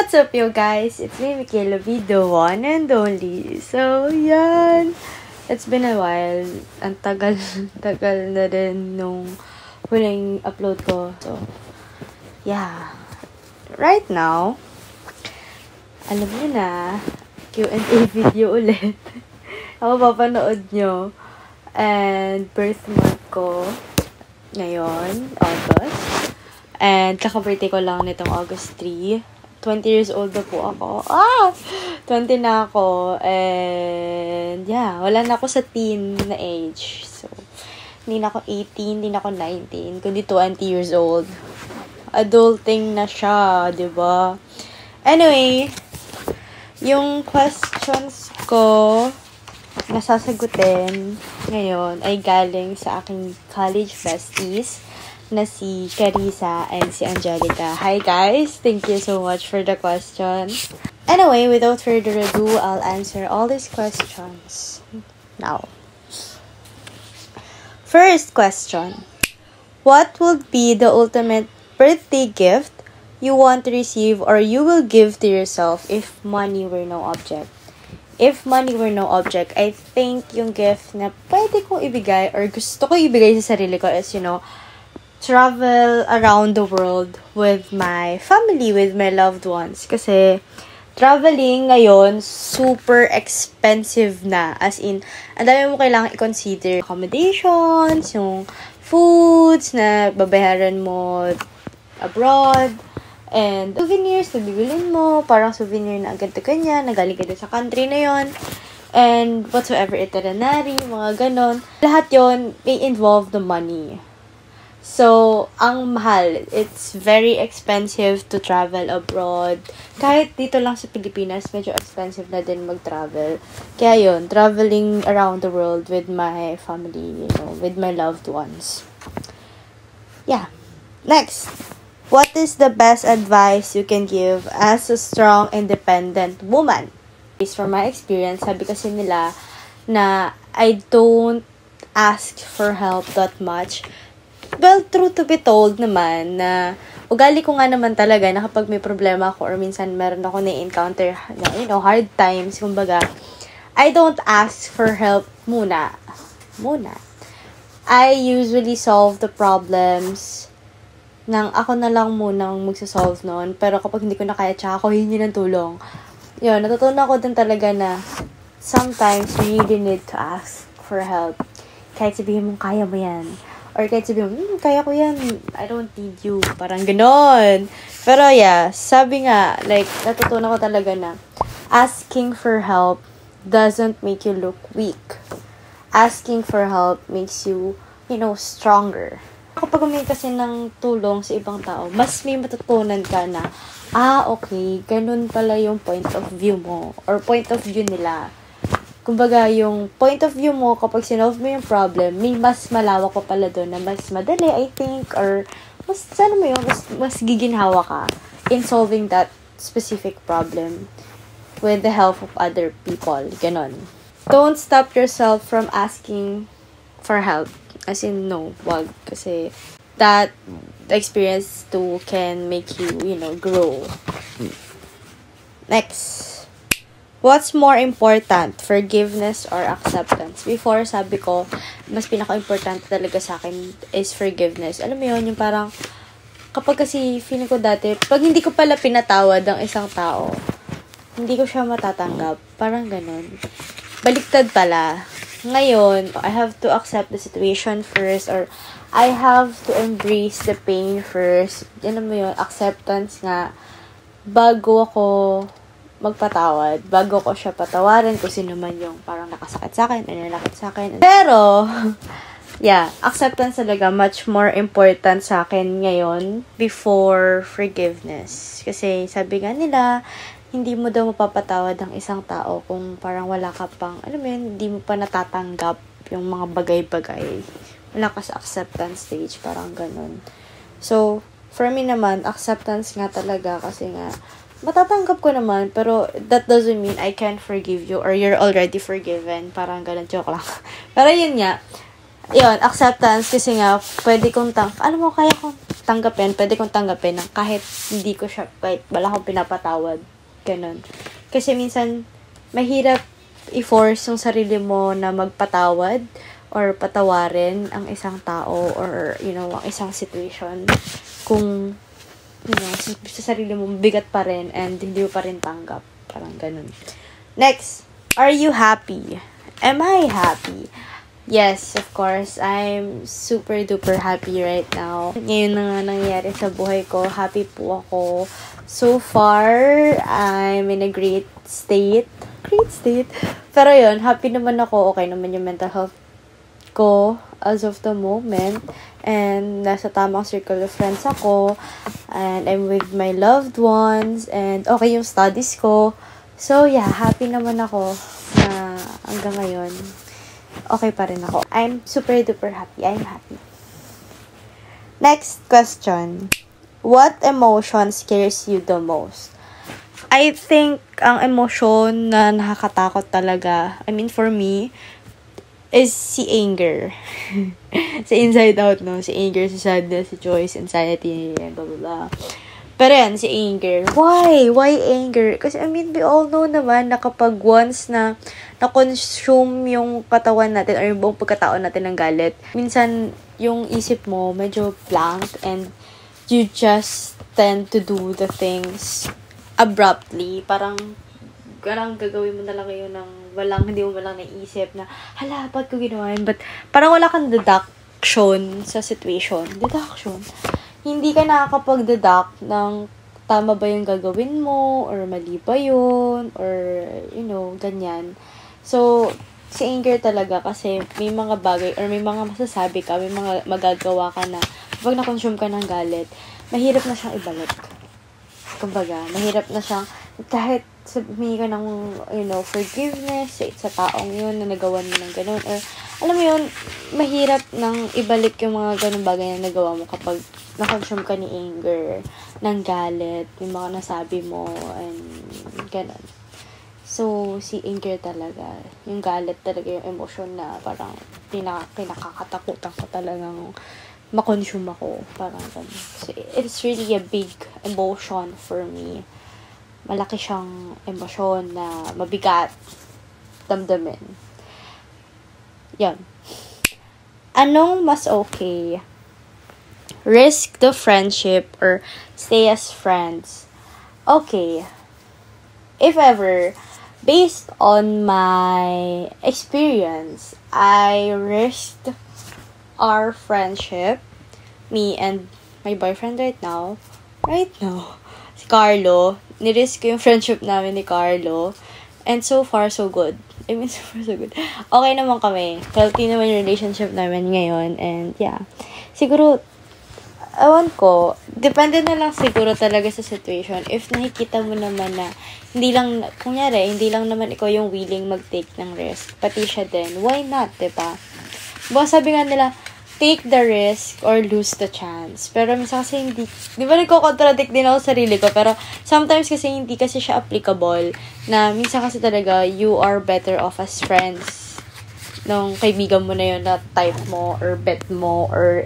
What's up, you guys? It's me, Michaela V, the one and only. So, yan. It's been a while. Ang tagal na rin nung huling upload ko. So, yeah. Right now, alam niyo na, Q&A video ulit. Ako papanood nyo. And birth month ko ngayon, August. And kaka-birthday ko lang nitong August 3. 20 years old na po ako. 20 na ako. And, yeah, wala na ako sa teen na age. So, hindi na ako 18, hindi na ako 19, kundi 20 years old. Adulting na siya, diba? Anyway, yung questions ko na sasagutin ngayon ay galing sa aking college besties na si Carissa and si Angelica. Hi guys! Thank you so much for the questions. Anyway, without further ado, I'll answer all these questions now. First question. What would be the ultimate birthday gift you want to receive or you will give to yourself if money were no object? If money were no object, I think yung gift na pwede kong ibigay or gusto ko ibigay sa sarili ko is, travel around the world with my family, with my loved ones. Kasi, traveling ngayon, super expensive na. As in, ang dami mo kailangan i-consider. Accommodations, yung foods na babayaran mo abroad, and souvenirs na bibilin mo, parang souvenir na agad kanya, nagaling ka din sa country na yon, and whatsoever itinerary, mga ganon. Lahat yon may involve the money. So, ang mahal. It's very expensive to travel abroad. Kahit dito lang sa Pilipinas, medyo expensive na din mag-travel. Kaya yun, traveling around the world with my family, with my loved ones. Yeah. Next. What is the best advice you can give as a strong, independent woman? Based from my experience, sabi kasi nila na I don't ask for help that much. Well, true to be told naman na ugali ko nga naman talaga na kapag may problema ako or minsan meron ako na-encounter na, hard times, kumbaga, I don't ask for help muna. I usually solve the problems nang ako na lang munang magsasolve nun. Pero kapag hindi ko na kaya, tsaka ako hingi ng tulong. Yun, natutunan ko din talaga na sometimes you really need to ask for help. Kahit sabihin mong kaya mo yan. Or kahit sabihin mo, kaya ko yan, I don't need you. Parang ganon. Pero yeah, sabi nga, natutunan ko talaga na asking for help doesn't make you look weak. Asking for help makes you, stronger. Kapag humingi kasi ng tulong sa ibang tao, mas may matutunan ka na, okay, ganun pala yung point of view mo. Or point of view nila. Kumbaga, yung point of view mo, kapag sinolve mo yung problem, may mas malawak pa pala doon na mas madali, I think, or mas giginhawa ka in solving that specific problem with the help of other people. Ganon. Don't stop yourself from asking for help. As in, no, wag. Kasi that experience too can make you, grow. Next. What's more important, forgiveness or acceptance? Before, sabi ko, mas pinaka-importante talaga sa akin is forgiveness. Alam mo yun, yung parang, kapag kasi feeling ko dati, pag hindi ko pala pinatawad ang isang tao, hindi ko siya matatanggap. Parang ganun. Baliktad pala. Ngayon, I have to accept the situation first, or I have to embrace the pain first. Alam mo yun, acceptance nga, bago ako magpatawad, bago ko siya patawarin kung sino man yung parang nakasakit sa akin, nananakit sa akin. Pero, yeah, acceptance talaga much more important sa akin ngayon before forgiveness. Kasi sabi nga nila, hindi mo daw mapapatawad ang isang tao kung parang wala ka pang, hindi mo pa natatanggap yung mga bagay-bagay. Wala ka sa acceptance stage, parang ganun. So, for me naman, acceptance nga talaga kasi nga, matatanggap ko naman, pero that doesn't mean I can't forgive you or you're already forgiven. Parang ganun, joke lang. Pero yun nga, acceptance kasi nga, pwede kong kaya ko tanggapin, pwede kong tanggapin ng kahit hindi ko siya, kahit wala akong pinapatawad. Ganun. Kasi minsan, mahirap i-force yung sarili mo na magpatawad or patawarin ang isang tao or, ang isang situation. Kung, sa sarili mo, bigat pa rin and hindi mo pa rin tanggap. Parang ganun. Next, are you happy? Am I happy? Yes, of course. I'm super duper happy right now. Ngayon na nga nangyayari sa buhay ko. Happy po ako. So far, I'm in a great state. Pero yun, happy naman ako. Okay naman yung mental health ko as of the moment. And nasa tamang circle of friends ako. And I'm with my loved ones. And okay yung studies ko. So yeah, happy naman ako na hanggang ngayon okay pa rin ako. I'm super duper happy. I'm happy. Next question. What emotion scares you the most? I think ang emosyon na nakakatakot talaga, for me, is si anger. Si inside out, no? Si anger, si sadness, si joy, si anxiety, blah, blah, blah. Pero yan, si anger. Why? Why anger? Kasi, we all know naman na kapag once na na-consume yung katawan natin or yung buong pagkatao natin ng galit, minsan, yung isip mo medyo blank and you just tend to do the things abruptly. Parang gagawin mo na lang yun ng hindi mo walang naisip na, hala, ba't ko ginawa yun? But, parang wala kang deduction sa situation. Hindi ka nakakapag-deduct ng tama ba yung gagawin mo, or mali ba yun, or, ganyan. So, si anger talaga kasi may mga bagay, or may mga masasabi ka, may mga magagawa ka na, kapag na-consume ka ng galit, mahirap na siyang ibalik. Kumbaga, mahirap na siyang, kahit sabihin ka ng, forgiveness sa taong yun na nagawa mo ng ganun, or, alam mo yun, mahirap nang ibalik yung mga ganun bagay na nagawa mo kapag na-consume ka ni anger, ng galit, yung mga nasabi mo, and ganun. So, si anger talaga, yung galit talaga yung emotion na parang kinakakatakutan ko talagang ma-consume ako, parang ganun. So, it's really a big emotion for me. Malaki siyang emosyon na mabigat damdamin. Yan. Anong mas okay? Risk the friendship or stay as friends? Okay. If ever, based on my experience, I risked our friendship, me and my boyfriend right now, si Carlo, nirisk ko yung friendship namin ni Carlo, and so far, so good. So far, so good. Okay naman kami. Healthy naman yung relationship namin ngayon, and yeah. Siguro, ewan ko, depende na lang siguro talaga sa situation. If nakikita mo naman na, hindi lang naman ikaw yung willing mag-take ng risk, pati siya din, why not, diba? Sabi nga nila, take the risk or lose the chance. Pero minsan kasi hindi, di ba nagko-contradict din ako sa sarili ko, pero sometimes kasi hindi kasi siya applicable, na minsan kasi talaga, you are better off as friends nung kaibigan mo na yun na type mo, or bet mo, or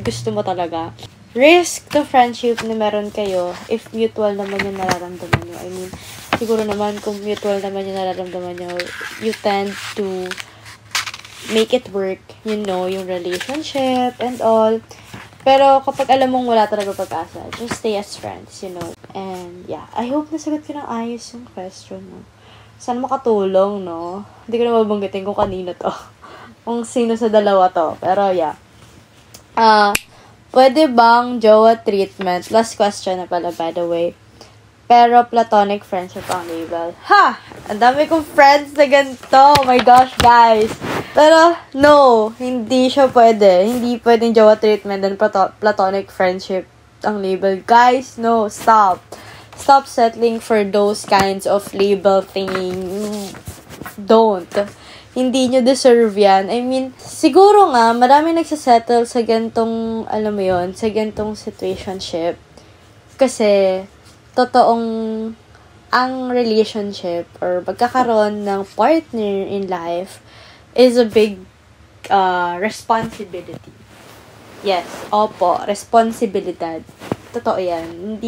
gusto mo talaga. Risk the friendship na meron kayo if mutual naman yung nararamdaman nyo. Siguro naman kung mutual naman yung nararamdaman nyo, you tend to make it work, yung relationship and all. Pero kapag alam mong wala talaga pag-asa, just stay as friends, And yeah, I hope nasagot ko ng ayos yung question, no? Sana makatulong, no? Hindi ko na mabanggitin kung kanino to. Kung sino sa dalawa to. Pero yeah. Pwede bang jowa treatment? Last question na pala, by the way. Pero platonic friendship ang label. Ha! Ang dami kong friends na ganito. Oh my gosh, guys. Pero, no. Hindi siya pwede. Hindi pwedeng jowa treatment and platonic friendship ang label. Guys, no. Stop. Stop settling for those kinds of label thing. Don't. Hindi nyo deserve yan. Siguro nga, marami nagsasettle sa gantong, sa gantong situationship. Kasi, totoong ang relationship or pagkakaroon ng partner in life is a big responsibility. Yes, opo, responsibilidad. Totoo yan.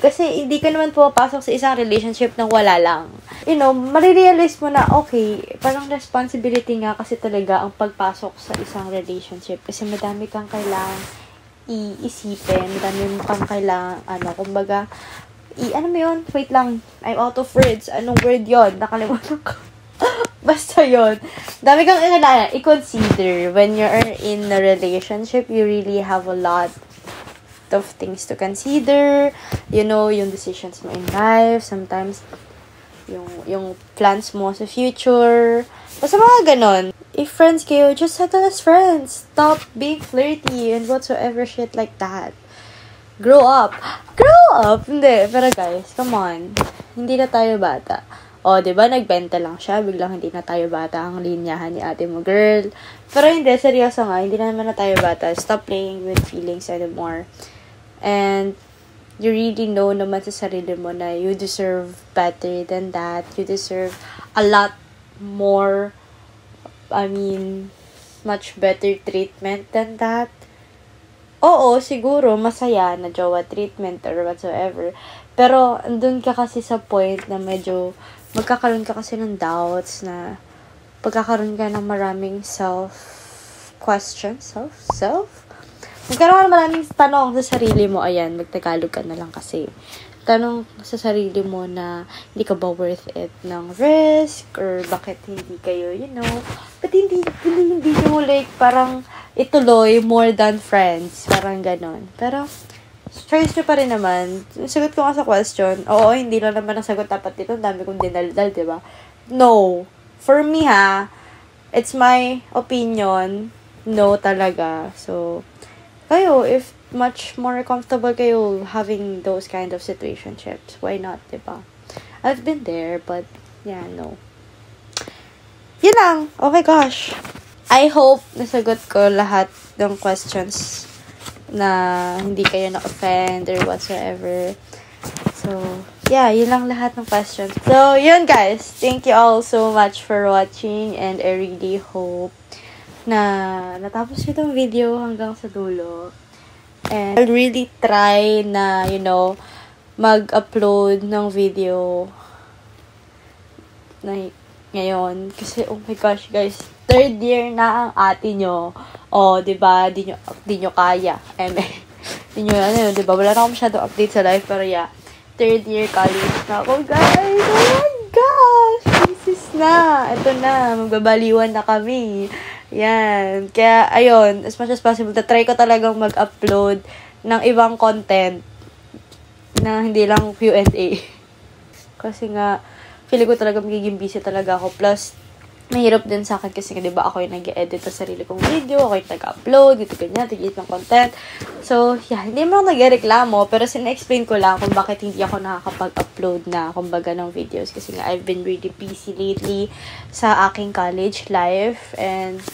Kasi hindi ka naman pumapasok sa isang relationship nang wala lang. You know, marirealize mo na, okay, parang responsibility nga kasi talaga ang pagpasok sa isang relationship. Kasi madami kang kailangang iisipin, madami kang kailangang, kumbaga, ano mo yun? Wait lang, I'm out of words. Anong word yon? Nakalimutan ko. Basta yun. Dami kang i-consider. When you're in a relationship, you really have a lot of things to consider. You know, yung decisions mo in life. Sometimes, yung plans mo sa future. Basta mga ganon. If friends kayo, just settle as friends. Stop being flirty and whatsoever shit like that. Grow up. Grow up! Hindi. Pero guys, come on. Hindi na tayo bata. O, diba, nagbenta lang siya. Biglang hindi na tayo bata ang linyahan ni ate mo, girl. Pero hindi, seryoso nga. Hindi na naman na tayo bata. Stop playing with feelings anymore. And you really know naman sa sarili mo na you deserve better than that. You deserve a lot more, much better treatment than that. Oo, siguro, masaya na jowa treatment or whatsoever. Pero, andun ka kasi sa point na medyo magkakaroon ka kasi ng doubts na pagkakaroon ka ng maraming self-questions. Magkaroon ka ng maraming tanong sa sarili mo. Ayan, magtagalog ka na lang kasi. Tanong sa sarili mo na hindi ka ba worth it ng risk or bakit hindi kayo, ba't hindi mo like parang ituloy more than friends. Parang ganon. Pero, choice nyo pa rin naman. Sagot ko nga sa question, oo, hindi lang naman ang sagot dapat dito. Ang dami kong dinaldal, diba? No. For me, it's my opinion. No talaga. So, kayo, if much more comfortable kayo having those kind of situationships, why not, diba? I've been there, but, yeah, no. Yun lang. Oh my gosh. I hope nasagot ko lahat ng questions na hindi kayo na-offend or whatsoever. So, yeah, yun lang lahat ng questions. So, yun guys. Thank you all so much for watching and I really hope na natapos itong video hanggang sa dulo. And I'll really try na, mag-upload ng video na ngayon. Kasi, oh my gosh, guys, 3rd year na ang ate nyo. Oh, diba? Di nyo kaya. Di nyo, diba? Wala na akong masyadong update sa life, pero yeah. 3rd year college na ako, guys. Oh my gosh! This is na. Ito na. Magbabaliwan na kami. Yan. Kaya, ayun, as much as possible, try ko talagang mag-upload ng ibang content na hindi lang Q&A. Kasi nga, feeling ko talaga magiging busy talaga ako. Plus, mahirap din sa akin kasi, di ba, ako yung nag-edit sa sarili kong video, ako yung nag-upload, dito ganyan, tigit ng content. So, yeah, hindi mo ako nag-reklamo, pero sina-explain ko lang kung bakit hindi ako nakakapag-upload na, kumbaga, ng videos. Kasi nga, I've been really busy lately sa aking college life. And,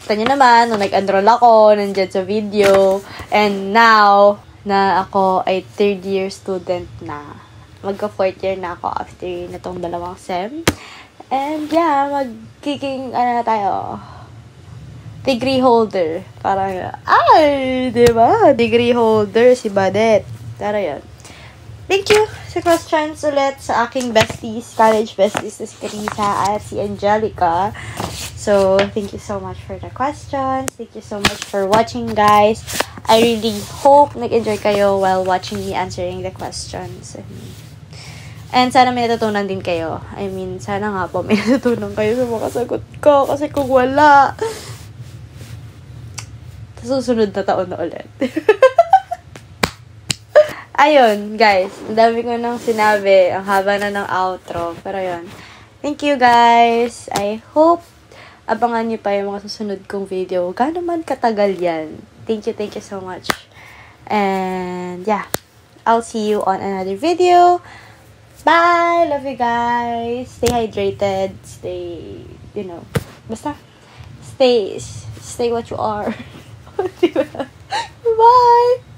kita nyo naman, nung nag-enroll ako, nandyan sa video. And now, na ako ay 3rd year student na. Magka-4th year na ako after na tong 2 sem. And yeah, magiging, tayo, degree holder. Parang, diba? Degree holder, si Badet. Tara yun. Thank you sa questions ulit sa aking besties, college besties, si Carissa at si Angelica. So, thank you so much for the questions. Thank you so much for watching, guys. I really hope nag-enjoy kayo while watching me answering the questions. And sana may natutunan din kayo. Sana nga po may natutunan kayo sa mga sagot ko. Kasi kung wala, sa susunod na taon na ulit. Ayun, guys. Ang dami ko nang sinabi. Ang haba na ng outro. Pero yun. Thank you, guys. I hope abangan niyo pa yung mga susunod kong video. Gaano man katagal yan. Thank you so much. And yeah, I'll see you on another video. Bye! Love you guys. Stay hydrated. Stay, basta, stay what you are. Bye!